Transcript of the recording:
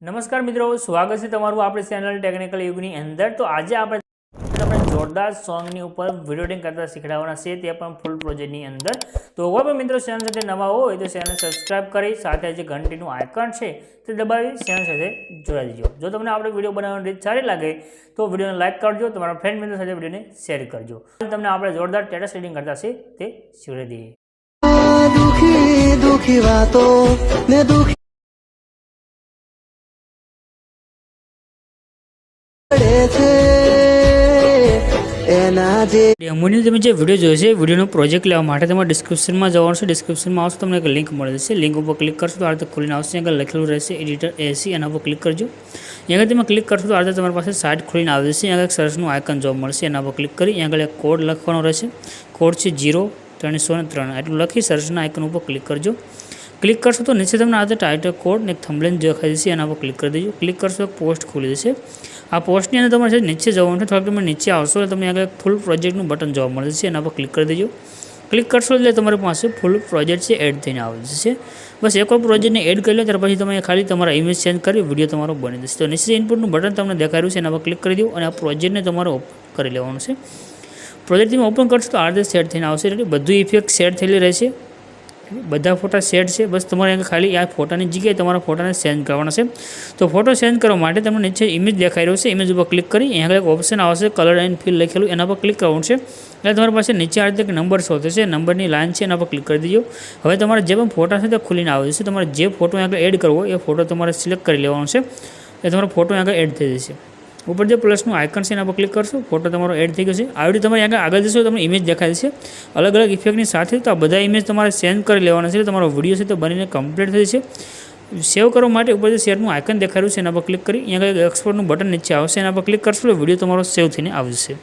નમસ્કાર મિત્રો, સ્વાગત છે તમારું આપણી ચેનલ ટેકનિકલ યુગની અંદર। તો આજે આપણે જોરદાર સોંગની ઉપર વિડીયો એડિટિંગ કરતા શીખવાડવાના છે, તે પણ ફૂલ પ્રોજેક્ટની અંદર। તો કોઈ પણ મિત્રો ચેનલ સાથે નવા હોય તો ચેનલ સબસ્ક્રાઇબ કરી સાથે જે ઘંટીનું આઇકન છે તે દબાવી ચેનલ સાથે જોડાઈ દેજો। જો તમને આપણે વિડીયો બનાવવાની રીત સારી લાગે તો વિડીયોને લાઇક કરજો, તમારા ફ્રેન્ડ મિત્રો સાથે વિડીયોને શેર કરજો। તમને આપણે જોરદાર સ્ટેટસ એડિટિંગ કરતા છે તે શીખવાડી દઈએ। દુખી દુખી વાતો ને દુખી ડેમોની તમે જે વિડીયો જોયો છે, વિડીયોનો પ્રોજેક્ટ લેવા માટે તમારે ડિસ્ક્રિપ્શનમાં જવાનું છે। ડિસ્ક્રિપ્શનમાં આવશે તમને એક લિંક મળે છે, લિંક ઉપર ક્લિક કરશો તો આ રીતે ખોલીને આવશે। આગળ લખેલું રહેશે એડિટર એસી, એના ઉપર ક્લિક કરજો। આગળ તમે ક્લિક કરશો તો આ રીતે તમારી પાસે સાઇટ ખોલીને આવે છે। આગળ એક સર્ચનું આઇકન જોવા મળશે, એના પર ક્લિક કરી આગળ એક કોડ લખવાનો રહેશે। કોડ છે 0303, એટલું લખી સર્ચના આઇકન ઉપર ક્લિક કરજો। ક્લિક કરશો તો નીચે તમને આ ટાઇટલ કોડ ને એક થંબનેલ દેખાય છે, એના પર ક્લિક કરી દેજો। ક્લિક કરશો તો પોસ્ટ ખુલી જશે। આ પોસ્ટની અંદર તમારે નીચે જવાનું છે, થોડાક તમે નીચે આવશો એટલે તમને આગળ ફૂલ પ્રોજેક્ટનું બટન જોવા મળે છે, એના પર ક્લિક કરી દેજો। ક્લિક કરશો એટલે તમારી પાસે ફૂલ પ્રોજેક્ટ છે એડ થઈને આવી જશે। બસ એકવાર પ્રોજેક્ટને એડ કરી લો ત્યાર પછી તમે ખાલી તમારા ઇમેજ ચેન્જ કરી વિડીયો તમારો બની જશે। તો નીચે ઇનપુટનું બટન તમને દેખાઈ રહ્યું છે, એના પર ક્લિક કરી દો અને આ પ્રોજેક્ટને તમારે ઓપન કરી લેવાનું છે। પ્રોજેક્ટ તમે ઓપન કરશો તો આ રીતે સેટ થઈને આવશે, એટલે બધું ઇફેક્ટ સેટ થયેલી રહેશે, બધા ફોટા સેટ છે। બસ તમારે ખાલી આ ફોટાની જગ્યાએ તમારા ફોટાને ચેન્જ કરવાના છે। તો ફોટો ચેન્જ કરવા માટે તમને નીચે ઇમેજ દેખાઈ રહ્યો છે, ઇમેજ ઉપર ક્લિક કરી અહીંયા એક ઓપ્શન આવશે કલર એન્ડ ફિલ લખેલું, એના પર ક્લિક કરવાનું છે। એટલે તમારી પાસે નીચે આ રીતે એક નંબર શો થશે, નંબરની લાઇન છે એના પર ક્લિક કરી દેજો। હવે તમારે જે પણ ફોટા છે તે ખુલીને આવે છે, તમારે જે ફોટો આગળ એડ કરવો એ ફોટો તમારે સિલેક્ટ કરી લેવાનો છે, એટલે તમારો ફોટો આગળ એડ થઈ જશે। ઉપર જે પ્લસનું આઇકન છે એના પર ક્લિક કરશો, ફોટો તમારો એડ થઈ ગયો છે। આવી રીતે તમારે આગળ જશો તમને ઇમેજ દેખાય છે અલગ અલગ ઇફેક્ટની સાથે। તો આ બધા ઇમેજ તમારે ચેન્જ કરી લેવાના છે, તમારો વિડીયો છે તો બનીને કમ્પ્લીટ થઈ છે। સેવ કરવા માટે ઉપર જે શેરનું આઇકન દેખાડ્યું છે એના પર ક્લિક કરી અહીંયા એક્સપોર્ટનું બટન નીચે આવશે, એના પર ક્લિક કરશો તો વિડીયો તમારો સેવ થઈને આવશે।